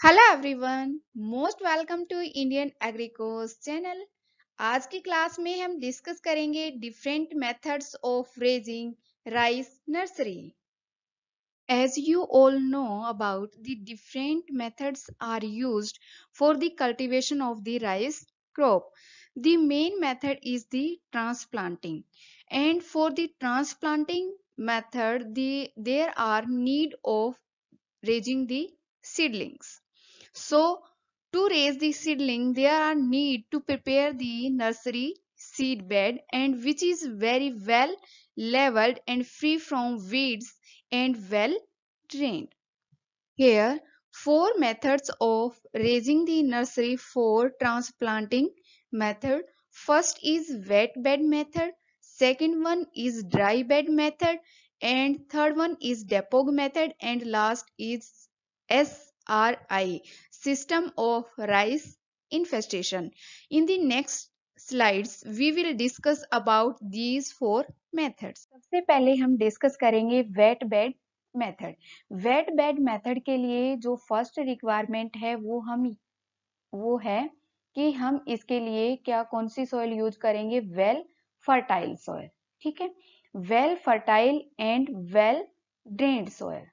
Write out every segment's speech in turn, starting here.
Hello everyone, most welcome to Indian Agricos channel. आज की class में हम डिस्कस करेंगे different methods of raising rice nursery. As you all know about the different methods are used for the cultivation of the rice crop. The main method is the transplanting, and for the transplanting method there are need of raising the seedlings. So, to raise the seedling, there are need to prepare the nursery seed bed and which is very well leveled and free from weeds and well drained. Here, four methods of raising the nursery for transplanting method. First is wet bed method, second one is dry bed method, and third one is depot method, and last is SRI, system of rice infestation. In the next slides, we will discuss about these four methods. सबसे पहले हम discuss करेंगे wet bed method. Wet bed method के लिए जो first requirement है वो है कि हम इसके लिए कौन सी सॉइल यूज करेंगे, वेल फर्टाइल सॉइल। ठीक है, well fertile and well drained soil.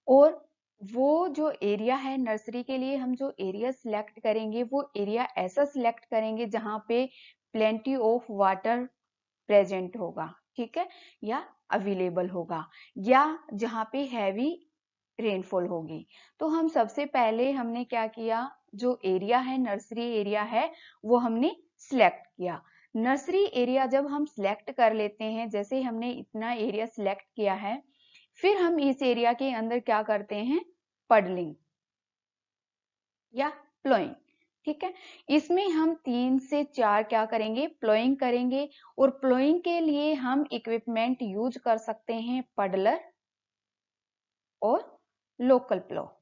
और वो जो एरिया है नर्सरी के लिए, हम जो एरिया सिलेक्ट करेंगे वो एरिया ऐसा सिलेक्ट करेंगे जहां पे प्लेंटी ऑफ वाटर प्रेजेंट होगा, ठीक है, या अवेलेबल होगा, या जहां पे हैवी रेनफॉल होगी। तो हम सबसे पहले हमने क्या किया, जो एरिया है नर्सरी एरिया है वो हमने सिलेक्ट किया। नर्सरी एरिया जब हम सिलेक्ट कर लेते हैं, जैसे हमने इतना एरिया सिलेक्ट किया है, फिर हम इस एरिया के अंदर क्या करते हैं, पडलिंग या प्लोइंग। ठीक है, इसमें हम 3 से 4 क्या करेंगे, प्लोइंग करेंगे। और प्लोइंग के लिए हम इक्विपमेंट यूज कर सकते हैं पडलर और लोकल प्लो।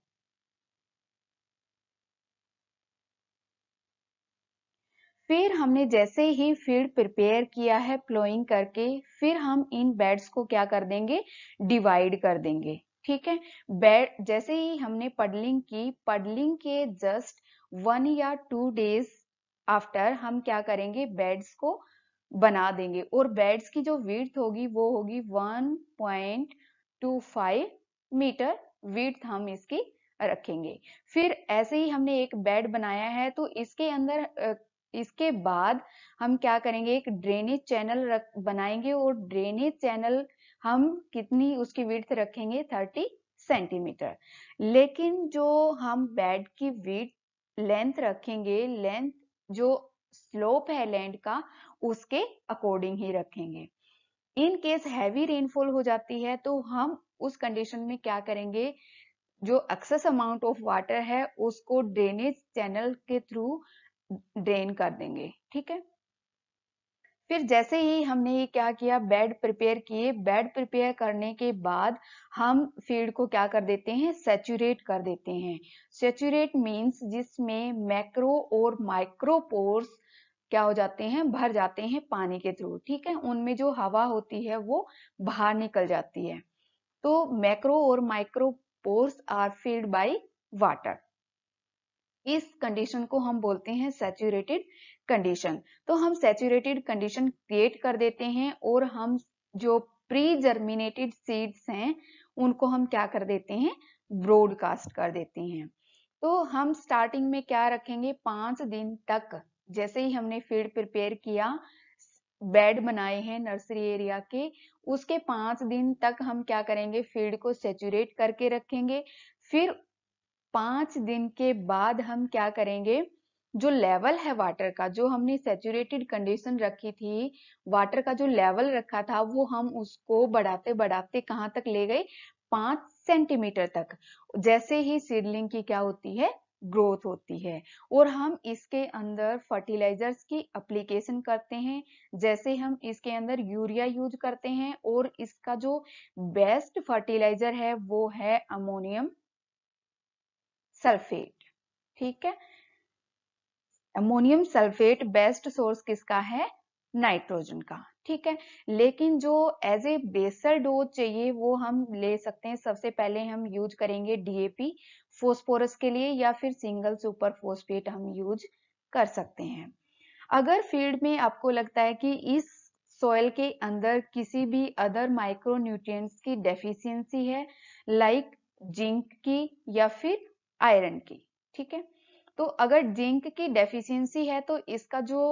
फिर हमने जैसे ही फील्ड प्रिपेयर किया है प्लोइंग करके, फिर हम इन बेड्स को क्या कर देंगे, डिवाइड कर देंगे। ठीक है, बेड जैसे ही हमने पडलिंग की, पडलिंग के जस्ट 1 या 2 डेज आफ्टर हम क्या करेंगे, बेड्स को बना देंगे। और बेड्स की जो विड्थ होगी वो होगी 1.25 मीटर विड्थ हम इसकी रखेंगे। फिर ऐसे ही हमने एक बेड बनाया है, तो इसके अंदर इसके बाद हम क्या करेंगे, एक ड्रेनेज चैनल बनाएंगे। और ड्रेनेज चैनल हम कितनी उसकी विड्थ रखेंगे, 30 सेंटीमीटर। लेकिन जो हम बेड की विड्थ लेंथ रखेंगे, लेंथ जो स्लोप है लैंड का उसके अकॉर्डिंग ही रखेंगे। इन केस हैवी रेनफॉल हो जाती है तो हम उस कंडीशन में क्या करेंगे, जो एक्सेस अमाउंट ऑफ वाटर है उसको ड्रेनेज चैनल के थ्रू ड्रेन कर देंगे। ठीक है, फिर जैसे ही हमने ये क्या किया, बेड प्रिपेयर किए। बेड प्रिपेयर करने के बाद हम फीड को क्या कर देते हैं, सैचुरेट कर देते हैं। सैचुरेट मींस जिसमें मैक्रो और माइक्रोपोर्स क्या हो जाते हैं, भर जाते हैं पानी के थ्रू। ठीक है, उनमें जो हवा होती है वो बाहर निकल जाती है। तो मैक्रो और micropores are filled by water. इस कंडीशन को हम बोलते हैं सैचुरेटेड कंडीशन। तो हम सैचुरेटेड कंडीशन क्रिएट कर देते हैं और हम जो प्री जर्मिनेटेड सीड्स हैं उनको हम क्या कर देते हैं, ब्रॉडकास्ट कर देते हैं। तो हम स्टार्टिंग में क्या रखेंगे, 5 दिन तक, जैसे ही हमने फीड प्रिपेयर किया, बेड बनाए हैं नर्सरी एरिया के, उसके 5 दिन तक हम क्या करेंगे, फीड को सैचुरेट करके रखेंगे। फिर 5 दिन के बाद हम क्या करेंगे, जो लेवल है वाटर का, जो हमने सैचुरेटेड कंडीशन रखी थी, वाटर का जो लेवल रखा था वो हम उसको बढ़ाते बढ़ाते कहां तक ले गए, 5 सेंटीमीटर तक। जैसे ही सीडलिंग की क्या होती है, ग्रोथ होती है। और हम इसके अंदर फर्टिलाइजर्स की एप्लीकेशन करते हैं। जैसे हम इसके अंदर यूरिया यूज करते हैं, और इसका जो बेस्ट फर्टिलाइजर है वो है अमोनियम सल्फेट। ठीक है, अमोनियम सल्फेट बेस्ट सोर्स किसका है, नाइट्रोजन का। ठीक है। लेकिन जो एज ए बेसल डोज चाहिए वो हम ले सकते हैं। सबसे पहले हम यूज करेंगे डीएपी फोस्फोरस के लिए, या फिर सिंगल सुपर फोस्फेट हम यूज कर सकते हैं। अगर फील्ड में आपको लगता है कि इस सॉइल के अंदर किसी भी अदर माइक्रो न्यूट्रिएंट्स की डेफिशिएंसी है, लाइक जिंक की या फिर आयरन की, ठीक है, तो अगर जिंक की डेफिशिएंसी है तो इसका जो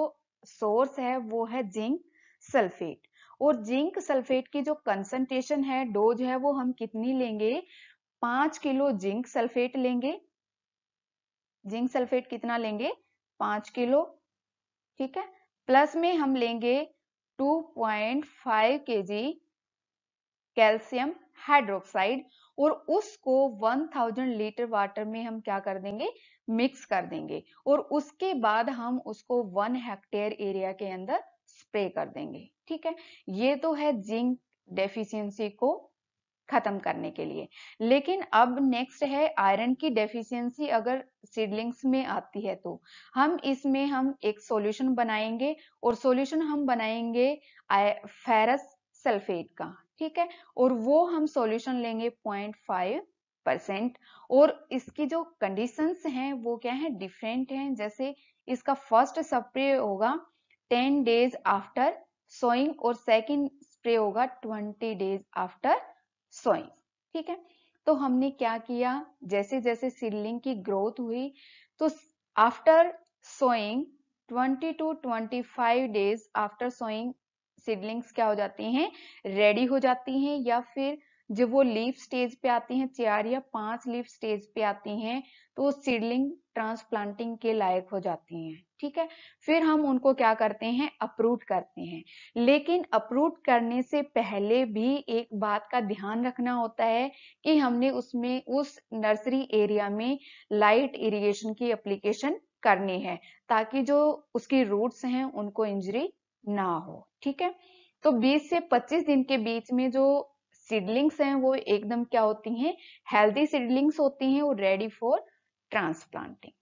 सोर्स है वो है जिंक सल्फेट। और जिंक सल्फेट की जो कंसंट्रेशन है, डोज है, वो हम कितनी लेंगे? 5 किलो जिंक सल्फेट लेंगे। जिंक सल्फेट कितना लेंगे? 5 किलो, ठीक है। प्लस में हम लेंगे 2.5 केजी कैल्शियम हाइड्रोक्साइड, और उसको 1000 लीटर वाटर में हम क्या कर देंगे? मिक्स कर देंगे। और उसके बाद हम उसको 1 हेक्टेयर एरिया के अंदर स्प्रे कर देंगे, ठीक है। ये तो है जिंक डेफिशिएंसी को खत्म करने के लिए। लेकिन अब नेक्स्ट है आयरन की डेफिशिएंसी अगर सीडलिंग्स में आती है तो हम एक सॉल्यूशन बनाएंगे, और सॉल्यूशन हम बनाएंगे फेरस सल्फेट का, ठीक है। और वो हम सॉल्यूशन लेंगे 0.5%। और इसकी जो कंडीशंस हैं वो क्या है? डिफरेंट हैं। जैसे इसका फर्स्ट स्प्रे होगा 10 डेज आफ्टर सोइंग, और सेकंड स्प्रे होगा 20 डेज आफ्टर सोइंग, ठीक है। तो हमने क्या किया, जैसे जैसे सीडलिंग की ग्रोथ हुई तो after sowing 20 to 25 days after sowing seedlings क्या हो जाती हैं? रेडी हो जाती हैं। या फिर जब वो लीफ स्टेज पे आती हैं, 4 या 5 लीफ स्टेज पे आती हैं, तो सीडलिंग ट्रांसप्लांटिंग के लायक हो जाती हैं, ठीक है। फिर हम उनको क्या करते हैं? अप्रूट करते हैं। लेकिन अप्रूव करने से पहले भी एक बात का ध्यान रखना होता है कि हमने उसमें उस नर्सरी एरिया में लाइट इरिगेशन की एप्लीकेशन करनी है, ताकि जो उसकी रूट्स हैं उनको इंजरी ना हो, ठीक है। तो 20 से 25 दिन के बीच में जो सीडलिंग्स हैं वो एकदम क्या होती हैं? हेल्दी सीडलिंग्स होती हैं और ready for transplanting.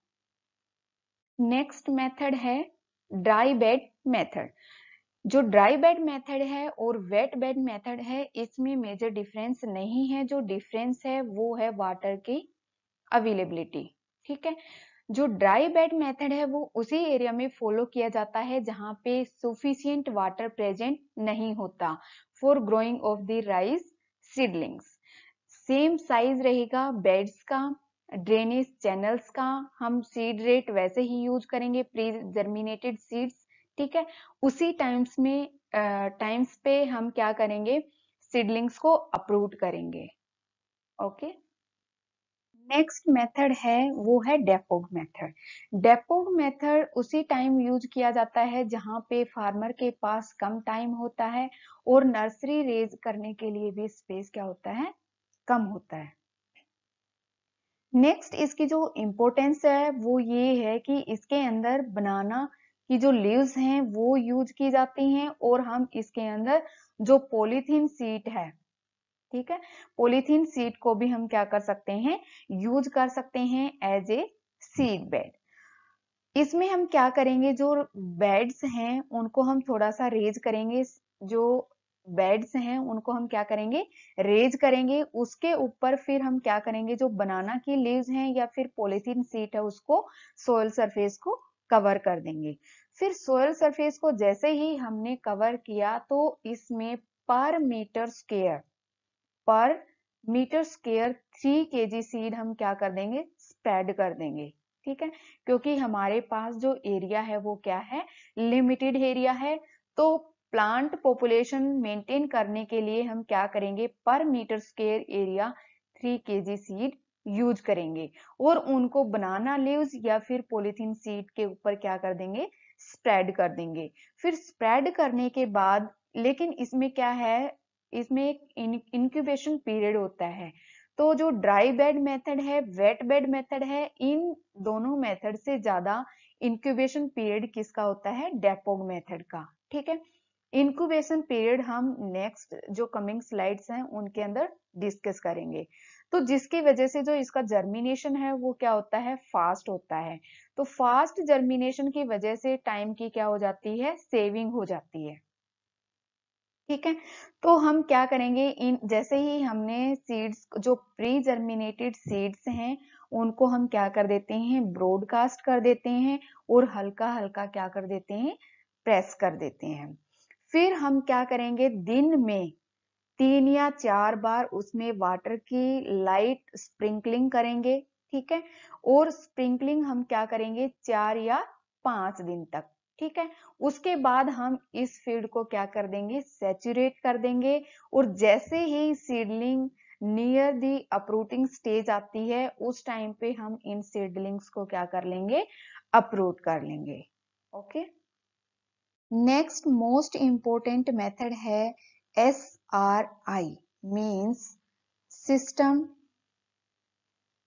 Next method है ड्राई बेड मेथड। जो ड्राई बेड मेथड है और वेट बेड मेथड है, इसमें मेजर डिफरेंस नहीं है। जो डिफरेंस है वो है वाटर की अवेलेबिलिटी, ठीक है। जो ड्राई बेड मेथड है वो उसी एरिया में फॉलो किया जाता है जहां पे सुफिशियंट वाटर प्रेजेंट नहीं होता for growing of the rice seedlings. Same size रहेगा बेड्स का, ड्रेनेज चैनल्स का। हम सीड रेट वैसे ही यूज करेंगे, प्री जर्मिनेटेड सीड्स, ठीक है। उसी टाइम्स पे हम क्या करेंगे? सीडलिंग्स को अप्रूव करेंगे, ओके। नेक्स्ट मेथड है वो है डेपोग मेथड। डेपोग मेथड उसी टाइम यूज किया जाता है जहां पे फार्मर के पास कम टाइम होता है और नर्सरी रेज करने के लिए भी स्पेस क्या होता है? कम होता है। नेक्स्ट इसकी जो इम्पोर्टेंस है वो ये है कि इसके अंदर बनाना की जो लीव्स हैं वो यूज की जाती हैं, और हम इसके अंदर जो पॉलीथीन सीट है, ठीक है, पॉलीथीन सीट को भी हम क्या कर सकते हैं? यूज कर सकते हैं एज ए सीड बेड। इसमें हम क्या करेंगे? जो बेड्स हैं उनको हम थोड़ा सा रेज करेंगे। जो बेड्स हैं उनको हम क्या करेंगे? रेज करेंगे। उसके ऊपर फिर हम क्या करेंगे? जो बनाना की लीव्स हैं या फिर पॉलीथीन सीट है उसको, सोयल सरफेस को कवर कर देंगे। फिर सोयल सरफेस को जैसे ही हमने कवर किया तो इसमें पर मीटर स्क्वायर 3 केजी सीड हम क्या कर देंगे? स्प्रेड कर देंगे, ठीक है। क्योंकि हमारे पास जो एरिया है वो क्या है? लिमिटेड एरिया है। तो प्लांट पॉपुलेशन मेंटेन करने के लिए हम क्या करेंगे? पर metre square area 3 KG seed use करेंगे, और उनको बनाना लीव्स या फिर पॉलीथीन सीड के ऊपर क्या कर देंगे? स्प्रेड कर देंगे। फिर स्प्रेड करने के बाद, लेकिन इसमें क्या है? इसमें एक इंक्यूबेशन पीरियड होता है। तो जो ड्राई बेड मेथड है, वेट बेड मेथड है, इन दोनों मेथड से ज्यादा इंक्यूबेशन पीरियड किसका होता है? डेपोग मेथड का, ठीक है। इंक्यूबेशन पीरियड हम नेक्स्ट जो कमिंग स्लाइड्स हैं उनके अंदर डिस्कस करेंगे। तो जिसकी वजह से जो इसका जर्मिनेशन है वो क्या होता है? फास्ट होता है। तो फास्ट जर्मिनेशन की वजह से टाइम की क्या हो जाती है? सेविंग हो जाती है। ठीक है। तो हम क्या करेंगे, इन जैसे ही हमने सीड्स जो प्री जर्मिनेटेड सीड्स हैं उनको हम क्या कर देते हैं, ब्रॉडकास्ट कर देते हैं और हल्का हल्का क्या कर देते हैं, प्रेस कर देते हैं। फिर हम क्या करेंगे, दिन में 3 या 4 बार उसमें वाटर की लाइट स्प्रिंकलिंग करेंगे। ठीक है। और स्प्रिंकलिंग हम क्या करेंगे, 4 या 5 दिन तक। ठीक है। उसके बाद हम इस फीड को क्या कर देंगे, सैचुरेट कर देंगे। और जैसे ही seedling near the uprooting stage आती है उस टाइम पे हम इन सीडलिंग्स को क्या कर लेंगे, अपरूट कर लेंगे। Okay. Next most important method है SRI, means system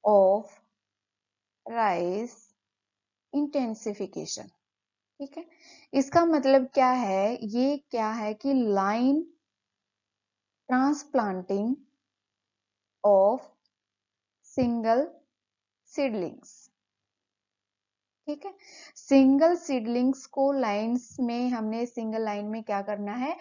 of rice intensification. ठीक है। इसका मतलब क्या है, ये क्या है कि line transplanting of single seedlings. ठीक है। सिंगल सीडलिंग्स को लाइंस में हमने सिंगल लाइन में क्या करना है,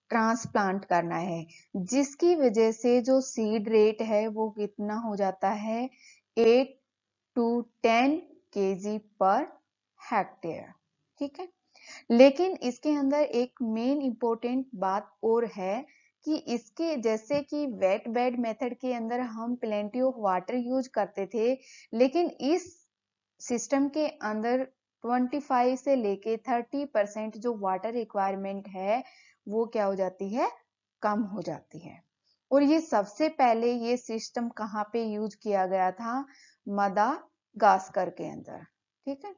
ट्रांसप्लांट करना है, जिसकी वजह से जो सीड रेट है वो कितना हो जाता है, 8 to 10 kg पर हेक्टेयर। ठीक है। लेकिन इसके अंदर एक मेन इंपॉर्टेंट बात और है कि इसके जैसे कि वेट बेड मेथड के अंदर हम प्लेंटी ऑफ वाटर यूज करते थे, लेकिन इस सिस्टम के अंदर 25 से लेके 30% जो वाटर रिक्वायरमेंट है वो क्या हो जाती है, कम हो जाती है। और ये सबसे पहले ये सिस्टम कहाँ पे यूज किया गया था, मदागास्कर के अंदर। ठीक है।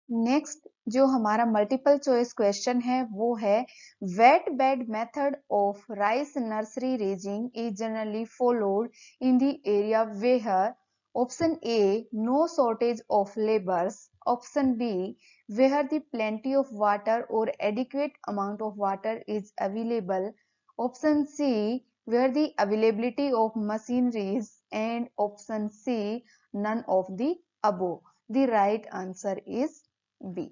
नेक्स्ट जो हमारा मल्टीपल चॉइस क्वेश्चन है वो है, wet bed method of rice nursery raising is generally followed in the area where option A no shortage of labours, option B where the plenty of water or adequate amount of water is available, option C where the availability of machineries, and option C none of the above. The right answer is B.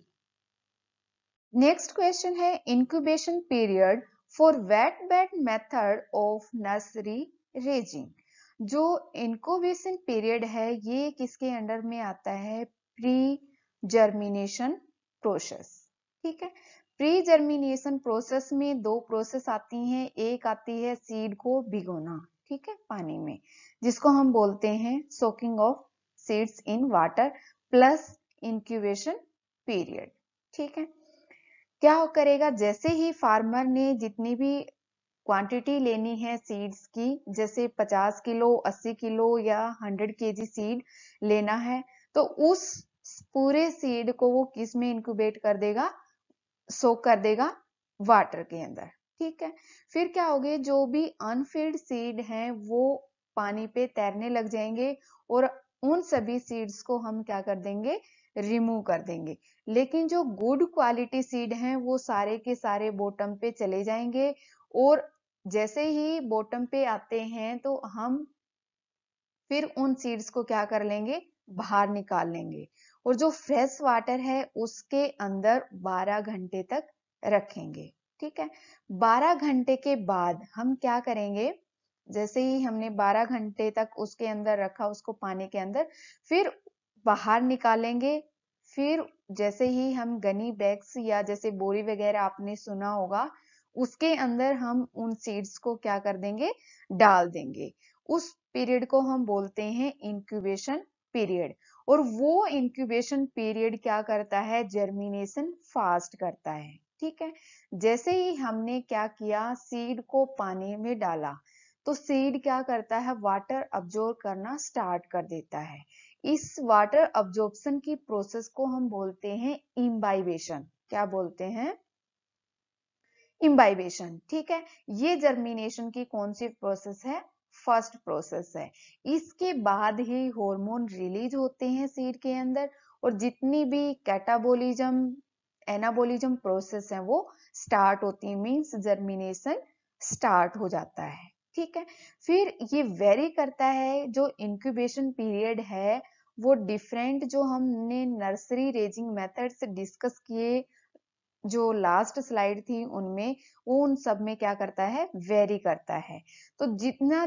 Next question है, incubation period for wet bed method of nursery raising. जो incubation period है ये किसके under में आता है, pre germination process. ठीक है। प्री जर्मिनेशन प्रोसेस में दो प्रोसेस आती हैं, एक आती है सीड को भिगोना, ठीक है, पानी में, जिसको हम बोलते हैं soaking of seeds in water, plus incubation period. ठीक है। क्या करेगा, जैसे ही फार्मर ने जितनी भी क्वांटिटी लेनी है सीड्स की, जैसे 50 किलो, 80 किलो या 100 केजी सीड लेना है, तो उस पूरे सीड को वो किस में इंक्यूबेट कर देगा, सोक कर देगा वाटर के अंदर। ठीक है। फिर क्या होगे, जो भी अनफील्ड सीड हैं वो पानी पे तैरने लग जाएंगे और उन सभी सीड्स को हम क्या कर देंगे, रिमूव कर देंगे। लेकिन जो गुड क्वालिटी सीड हैं वो सारे के सारे बॉटम पे चले जाएंगे, और जैसे ही बॉटम पे आते हैं तो हम फिर उन सीड्स को क्या कर लेंगे, बाहर निकाल लेंगे, और जो फ्रेश वाटर है उसके अंदर 12 घंटे तक रखेंगे। ठीक है। 12 घंटे के बाद हम क्या करेंगे, जैसे ही हमने 12 घंटे तक उसके अंदर रखा, उसको पानी के अंदर, फिर बाहर निकालेंगे। फिर जैसे ही हम गनी बैग्स या जैसे बोरी वगैरह आपने सुना होगा, उसके अंदर हम उन सीड्स को क्या कर देंगे, डाल देंगे। उस पीरियड को हम बोलते हैं इंक्यूबेशन पीरियड। और वो इंक्यूबेशन पीरियड क्या करता है, जर्मिनेशन फास्ट करता है। ठीक है। जैसे ही हमने क्या किया, सीड को पानी में डाला, तो सीड क्या करता है, वाटर अब्जॉर्ब करना स्टार्ट कर देता है। इस वाटर अब्जॉर्प्शन की प्रोसेस को हम बोलते हैं इम्बाइबेशन। क्या बोलते हैं, इम्बाइबेशन। ठीक है। ये जर्मिनेशन की कौन सी प्रोसेस है, फर्स्ट प्रोसेस है। इसके बाद ही हार्मोन रिलीज होते हैं सीड के अंदर, और जितनी भी कैटाबोलिज्म एनाबोलिज्म प्रोसेस है वो स्टार्ट होती है, मींस जर्मिनेशन स्टार्ट हो जाता है। ठीक है। फिर ये वेरी करता है, जो इंक्यूबेशन पीरियड है वो डिफरेंट, जो हमने नर्सरी रेजिंग मेथड से डिस्कस किए जो लास्ट स्लाइड थी उनमें, वो उन सब में क्या करता है, वेरी करता है। तो जितना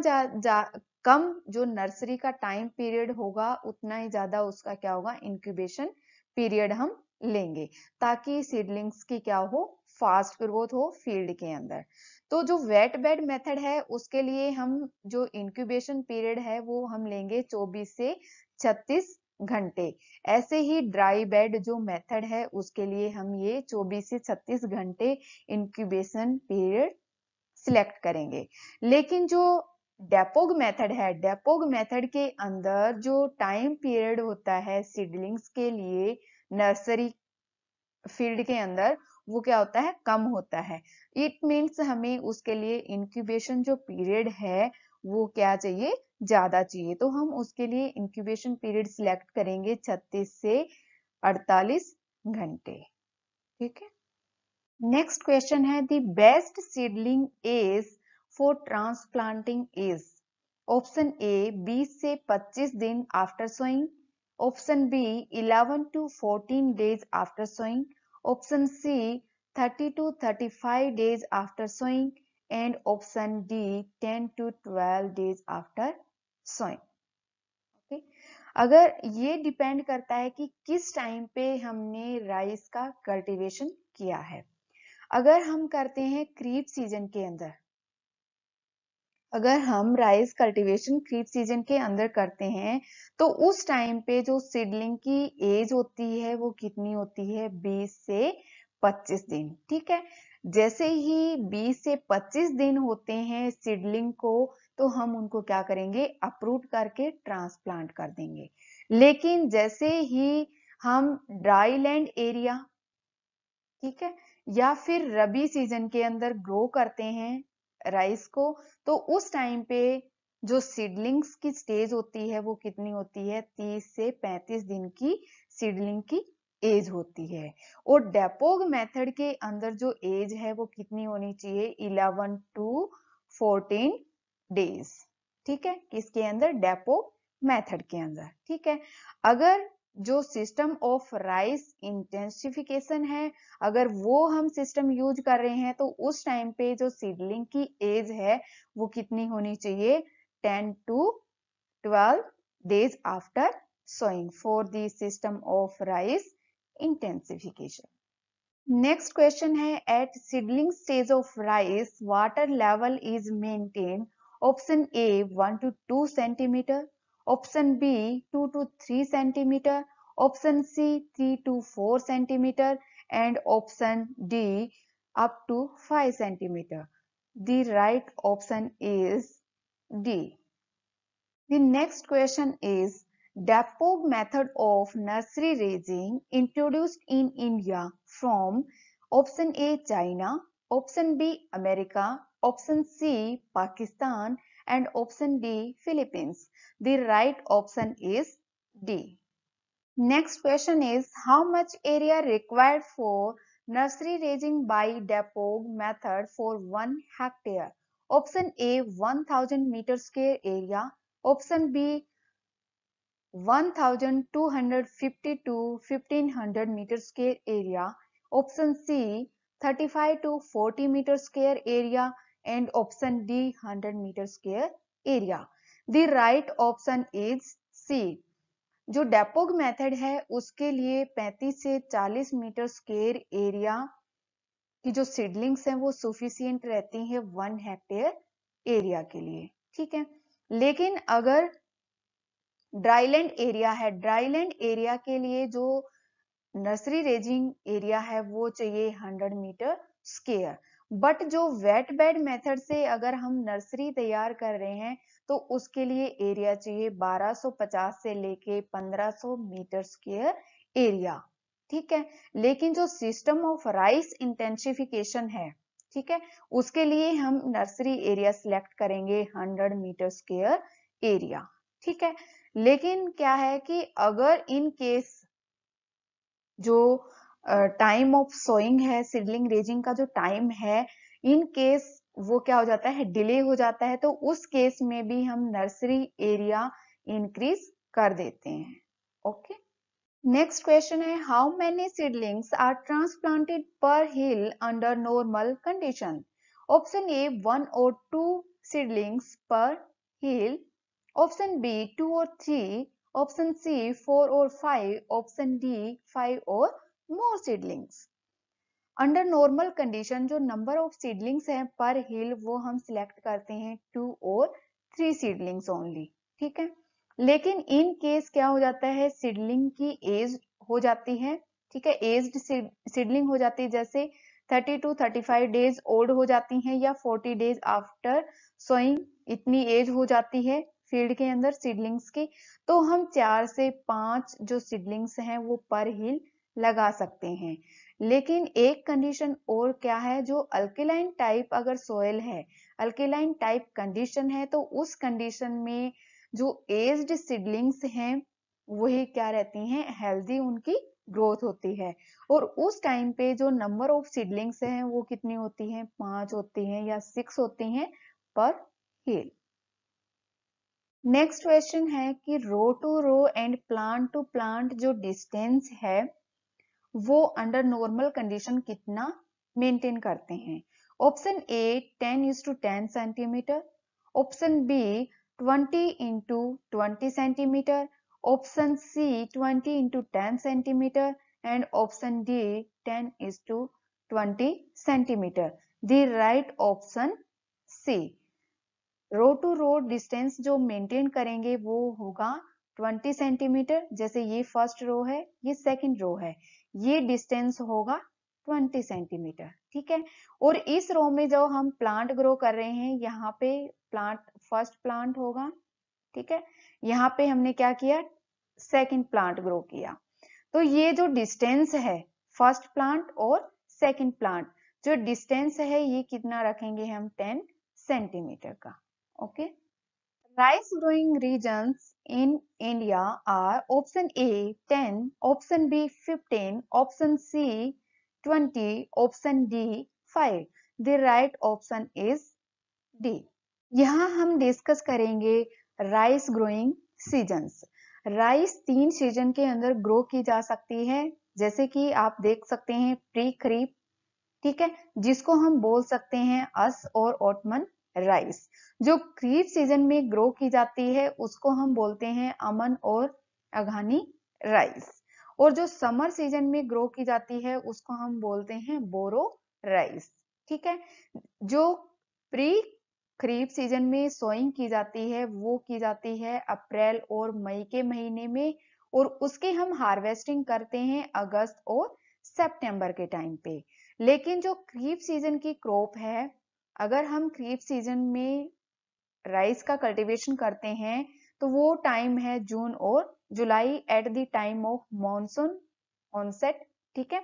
कम जो नर्सरी का टाइम पीरियड होगा, उतना ही ज्यादा उसका क्या होगा, इंक्यूबेशन पीरियड हम लेंगे, ताकि सीडलिंग्स की क्या हो, फास्ट ग्रोथ हो फील्ड के अंदर। तो जो वेट बेड मेथड है उसके लिए हम जो इंक्यूबेशन पीरियड है वो हम लेंगे 24 से 36 घंटे। ऐसे ही ड्राई बेड जो मेथड है उसके लिए हम ये 24 से 36 घंटे इंक्यूबेशन पीरियड सिलेक्ट करेंगे। लेकिन जो डेपोग मेथड है, डेपोग मेथड के अंदर जो टाइम पीरियड होता है सीडलिंग्स के लिए नर्सरी फील्ड के अंदर, वो क्या होता है, कम होता है। इट मीन्स हमें उसके लिए इंक्यूबेशन जो पीरियड है वो क्या चाहिए, ज्यादा चाहिए। तो हम उसके लिए इंक्यूबेशन पीरियड सिलेक्ट करेंगे 36 से 48 घंटे। ठीक है। नेक्स्ट क्वेश्चन है, the best seedling age for transplanting is. Option A 20 से 25 दिन after sowing, option B 11 to 14 days after sowing, option C 30 to 35 days after sowing, and option D 10 to 12 days after sowing। okay? अगर ये depend करता है कि किस time पे हमने राइस का कल्टीवेशन किया है। अगर हम करते हैं क्रीप सीजन के अंदर, अगर हम राइस कल्टीवेशन क्रीप सीजन के अंदर करते हैं, तो उस टाइम पे जो सीडलिंग की एज होती है वो कितनी होती है, 20 से 25 दिन। ठीक है। जैसे ही 20 से 25 दिन होते हैं सीडलिंग को, तो हम उनको क्या करेंगे, अप्रूट करके ट्रांसप्लांट कर देंगे। लेकिन जैसे ही हम ड्राई लैंड एरिया, ठीक है, या फिर रबी सीजन के अंदर ग्रो करते हैं राइस को, तो उस टाइम पे जो सीडलिंग्स की स्टेज होती है वो कितनी होती है, 30 से 35 दिन की सीडलिंग की एज होती है। और डेपोग मेथड के अंदर जो एज है वो कितनी होनी चाहिए, 11 टू 14 डेज। ठीक है, किसके अंदर, डेपोग मेथड के अंदर। ठीक है। अगर जो सिस्टम ऑफ राइस इंटेंसिफिकेशन है, अगर वो हम सिस्टम यूज कर रहे हैं, तो उस टाइम पे जो सीडलिंग की एज है वो कितनी होनी चाहिए, 10 to 12 days after sowing for the system of rice intensification। Next question है, at seedling stage of rice water level is maintain. Option A 1 to 2 centimeter, option B 2 to 3 centimeter, option C 3 to 4 centimeter, and option D up to 5 centimeter। The right option is D। The next question is, Dapog method of nursery raising introduced in India from option A China, option B America, option C Pakistan, and option D Philippines। The right option is D। Next question is, how much area required for nursery raising by Dapog method for 1 hectare? Option A 1000 meter square area, option B 1250 to 1500 meter square area, option C 35 to 40 meter square area, and option D 100 meter square area। The right option is C। जो डेपोग method है उसके लिए 35 से 40 metre square area की जो seedlings हैं वो sufficient रहती हैं 1 हेक्टेयर एरिया के लिए। ठीक है। लेकिन अगर ड्राईलैंड एरिया है, ड्राईलैंड एरिया के लिए जो नर्सरी रेजिंग एरिया है वो चाहिए 100 मीटर स्क्वायर। बट जो वेट बेड मेथड से अगर हम नर्सरी तैयार कर रहे हैं, तो उसके लिए एरिया चाहिए 1250 से लेके 1500 मीटर स्क्वायर एरिया। ठीक है। लेकिन जो सिस्टम ऑफ राइस इंटेंसिफिकेशन है, ठीक है, उसके लिए हम नर्सरी एरिया सिलेक्ट करेंगे 100 मीटर स्क्वायर एरिया। ठीक है। लेकिन क्या है कि अगर इन केस जो टाइम ऑफ सोइंग है, सीडलिंग रेजिंग का जो टाइम है, इन केस वो क्या हो जाता है, डिले हो जाता है, तो उस केस में भी हम नर्सरी एरिया इंक्रीज कर देते हैं। ओके। नेक्स्ट क्वेश्चन है, how many seedlings are transplanted per hill under normal condition? Option A 1 और 2 सीडलिंग्स पर हिल, ऑप्शन बी 2 और 3, ऑप्शन सी 4 और 5, ऑप्शन डी 5 और मोर सीडलिंग्स। अंडर नॉर्मल कंडीशन जो नंबर ऑफ सीडलिंग्स हैं पर हिल वो हम सिलेक्ट करते हैं 2 और 3 सीडलिंग्स ओनली, ठीक है। लेकिन इन केस क्या हो जाता है, सीडलिंग की एज हो जाती है, ठीक है, एज्ड सीडलिंग हो जाती है, जैसे 30 to 35 डेज ओल्ड हो जाती हैं या 40 डेज आफ्टर सोइंग, इतनी एज हो जाती है फील्ड के अंदर सीडलिंग्स की, तो हम 4 से 5 जो सीडलिंग्स हैं वो पर हिल लगा सकते हैं। लेकिन एक कंडीशन और क्या है, जो अल्केलाइन टाइप अगर सोयल है, अल्केलाइन टाइप कंडीशन है, तो उस कंडीशन में जो एज्ड सीडलिंग्स हैं वही क्या रहती हैं, हेल्दी उनकी ग्रोथ होती है, और उस टाइम पे जो नंबर ऑफ सीडलिंग्स हैं वो कितनी होती हैं, 5 होती हैं या 6 होती हैं पर हिल। नेक्स्ट क्वेश्चन है कि row to row and plant to plant जो डिस्टेंस है वो अंडर नॉर्मल कंडीशन कितना मेंटेन करते हैं? Option A 10:10 centimetre, option B 20:20 centimetre, option C 20:10 centimetre and option D 10:20 centimetre. The right option C. Row to row distance जो maintain करेंगे वो होगा 20 सेंटीमीटर, जैसे ये फर्स्ट रो है, ये सेकंड रो है, ये डिस्टेंस होगा 20 सेंटीमीटर, ठीक है। और इस रो में जो हम प्लांट ग्रो कर रहे हैं, यहाँ पे प्लांट फर्स्ट प्लांट होगा, ठीक है, यहाँ पे हमने क्या किया, सेकंड प्लांट ग्रो किया, तो ये जो डिस्टेंस है फर्स्ट प्लांट और सेकंड प्लांट, जो डिस्टेंस है ये कितना रखेंगे हम, 10 सेंटीमीटर का, okay. Rice growing regions in India are option A 10, option B 15, option C 20, option D 5. The right option is D. यहाँ हम डिस्कस करेंगे rice growing seasons. Rice 3 season के अंदर ग्रो की जा सकती है, जैसे कि आप देख सकते हैं प्री खरीफ, ठीक है, जिसको हम बोल सकते हैं अस और ऑटमन राइस। जो खरीफ सीजन में ग्रो की जाती है उसको हम बोलते हैं अमन और अघानी राइस, और जो समर सीजन में ग्रो की जाती है उसको हम बोलते हैं बोरो राइस, ठीक है। जो प्री खरीफ सीजन में सोइंग की जाती है वो की जाती है अप्रैल और मई के महीने में, और उसकी हम हार्वेस्टिंग करते हैं अगस्त और सितंबर के टाइम पे। लेकिन जो खरीफ सीजन की क्रॉप है, अगर हम खरीफ सीजन में राइस का कल्टीवेशन करते हैं तो वो टाइम है जून और July at the time of monsoon onset, ठीक है।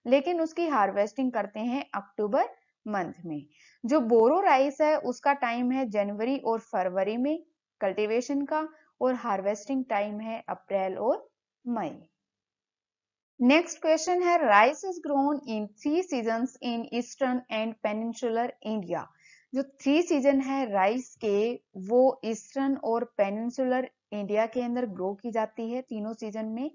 लेकिन उसकी हार्वेस्टिंग करते हैं अक्टूबर मंथ में। जो बोरो राइस है उसका टाइम है जनवरी और फरवरी में कल्टीवेशन का, और हार्वेस्टिंग टाइम है अप्रैल और मई। नेक्स्ट क्वेश्चन है, rice is grown in 3 seasons in eastern and peninsular India. जो 3 सीजन है राइस के वो ईस्टर्न और पेनिनसुलर इंडिया के अंदर ग्रो की जाती है तीनों सीजन में।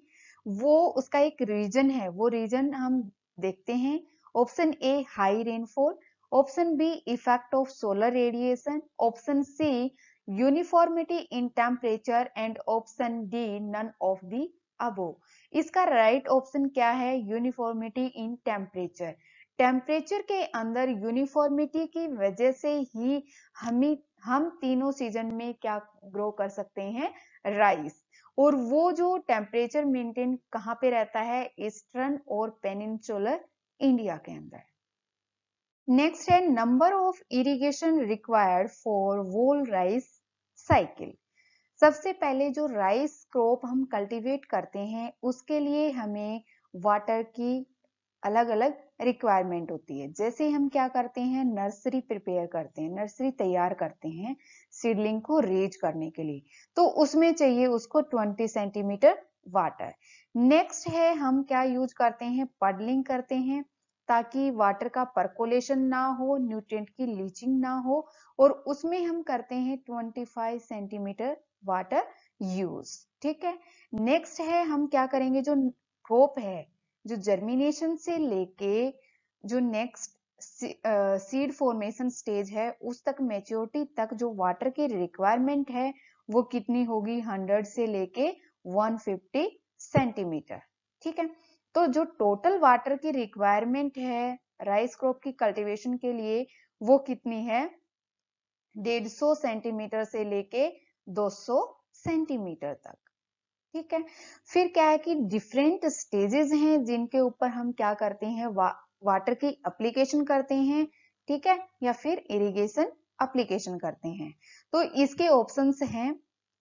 वो उसका एक रीजन है, वो रीजन हम देखते हैं। Option A high rainfall, option B effect of solar radiation, option C uniformity in temperature and option D none of the above. इसका राइट ऑप्शन क्या है, यूनिफॉर्मिटी इन टेम्परेचर। टेम्परेचर के अंदर यूनिफॉर्मिटी की वजह से ही हम तीनों सीजन में क्या ग्रो कर सकते हैं, राइस। और वो जो टेम्परेचर मेंटेन कहाँ पे रहता है, ईस्टर्न और पेनिनसुलर इंडिया के अंदर। नेक्स्ट है number of irrigation required for whole rice cycle. सबसे पहले जो राइस क्रॉप हम कल्टीवेट करते हैं उसके लिए हमें वाटर की अलग अलग रिक्वायरमेंट होती है। जैसे हम क्या करते हैं, नर्सरी प्रिपेयर करते हैं, नर्सरी तैयार करते हैं सीडलिंग को रेज करने के लिए, तो उसमें चाहिए उसको 20 सेंटीमीटर वाटर। नेक्स्ट है हम क्या यूज करते हैं, पडलिंग करते हैं, ताकि वाटर का परकोलेशन ना हो, न्यूट्रिएंट की लीचिंग ना हो, और उसमें हम करते हैं 25 सेंटीमीटर वाटर यूज। ठीक है, नेक्स्ट है हम क्या करेंगे, जो क्रॉप है, जो जर्मिनेशन से लेके जो नेक्स्ट सीड फॉर्मेशन स्टेज है उस तक, मैच्योरिटी तक जो वाटर की रिक्वायरमेंट है वो कितनी होगी, 100 से लेके 150 सेंटीमीटर। ठीक है, तो जो टोटल वाटर की रिक्वायरमेंट है राइस क्रॉप की कल्टीवेशन के लिए वो कितनी है, 150 सेंटीमीटर से लेके 200 सेंटीमीटर तक। ठीक है, फिर क्या है कि डिफरेंट स्टेजेस हैं जिनके ऊपर हम क्या करते हैं, वाटर की एप्लीकेशन करते हैं। ठीक है, या फिर इरिगेशन एप्लीकेशन करते हैं। तो इसके ऑप्शंस हैं,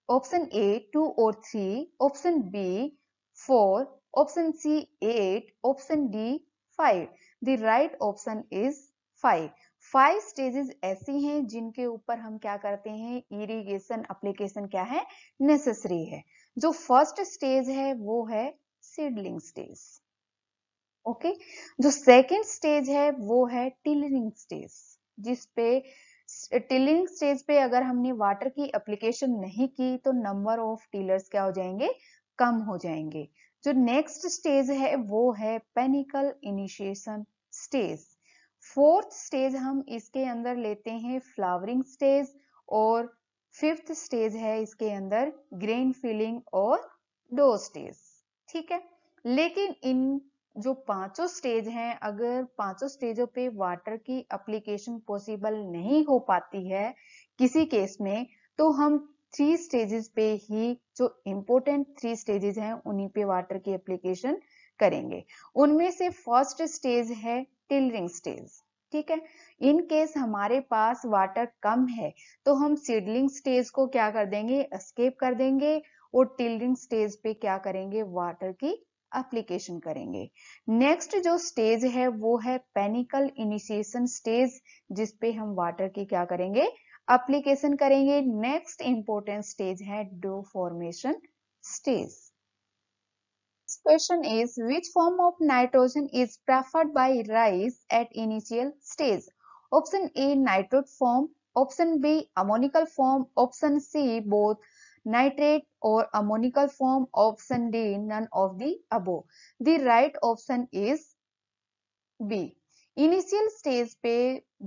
ऑप्शन ए 2 और 3, option B 4, option C 8, option D 5। The right option is 5। 5 stages ऐसी हैं जिनके ऊपर हम क्या करते हैं, इरिगेशन एप्लीकेशन क्या है, नेसेसरी है। जो फर्स्ट स्टेज है वो है सीडलिंग स्टेज। ओके, जो सेकंड स्टेज है वो है टिलरिंग स्टेज, जिसपे टिलरिंग स्टेज पे अगर हमने वाटर की एप्लीकेशन नहीं की तो नंबर ऑफ टिलर्स क्या हो जाएंगे, कम हो जाएंगे। जो नेक्स्ट स्टेज है वो है panicle initiation stage. Fourth stage हम इसके अंदर लेते हैं फ्लावरिंग स्टेज, और फिफ्थ स्टेज है इसके अंदर ग्रेन फिलिंग और डो स्टेज। ठीक है, लेकिन इन जो पांचों स्टेज हैं, अगर पांचों स्टेजों पे वाटर की एप्लीकेशन पॉसिबल नहीं हो पाती है किसी केस में, तो हम 3 स्टेजेस पे ही, जो इम्पोर्टेंट 3 स्टेजेस हैं उन्हीं पे वाटर की एप्लीकेशन करेंगे। उनमें से फर्स्ट स्टेज है टिलरिंग स्टेज। ठीक है, इन केस हमारे पास वाटर कम है तो हम सीडलिंग स्टेज को क्या कर देंगे, एस्केप कर देंगे, और टिलरिंग स्टेज पे क्या करेंगे, वाटर की एप्लीकेशन करेंगे। नेक्स्ट जो स्टेज है वो है पेनिकल इनिशिएशन स्टेज, जिसपे हम वाटर की क्या करेंगे, एप्लीकेशन करेंगे। नेक्स्ट इंपॉर्टेंट स्टेज है dough formation stage. Question is, which form of nitrogen is preferred by rice at initial stage? Option A nitrate form, option B ammonical form, option C both nitrate or ammonical form, option D none of the above. The right option is B। Initial stage पे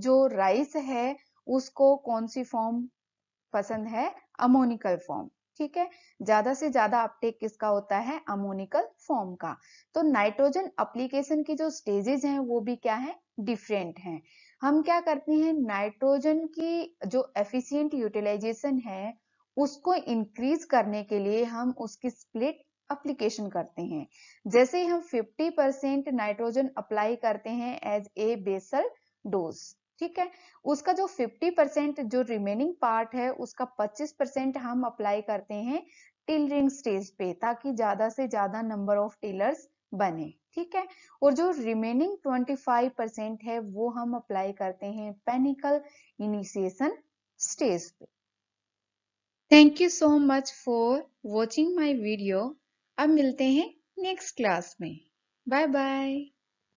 जो rice है उसको कौन सी form पसंद है, ammoniacal form. ठीक है, ज्यादा से ज्यादा अपटेक किसका होता है, अमोनिकल फॉर्म का। तो नाइट्रोजन एप्लीकेशन की जो स्टेजेस हैं वो भी क्या है, डिफरेंट हैं। हम क्या करते हैं, नाइट्रोजन की जो एफिशिएंट यूटिलाइजेशन है उसको इंक्रीज करने के लिए हम उसकी स्प्लिट एप्लीकेशन करते हैं। जैसे ही हम 50% नाइट्रोजन अप्लाई करते हैं एज ए बेसल डोज, ठीक है, उसका जो 50% जो रिमेनिंग पार्ट है उसका 25% हम अप्लाई करते हैं टिलरिंग स्टेज पे, ताकि ज्यादा से ज्यादा नंबर ऑफ टिलर्स बने। ठीक है, और जो रिमेनिंग 25% है वो हम अप्लाई करते हैं पेनिकल इनिशिएशन स्टेज पे। Thank you so much for watching my video. अब मिलते हैं नेक्स्ट क्लास में। Bye bye.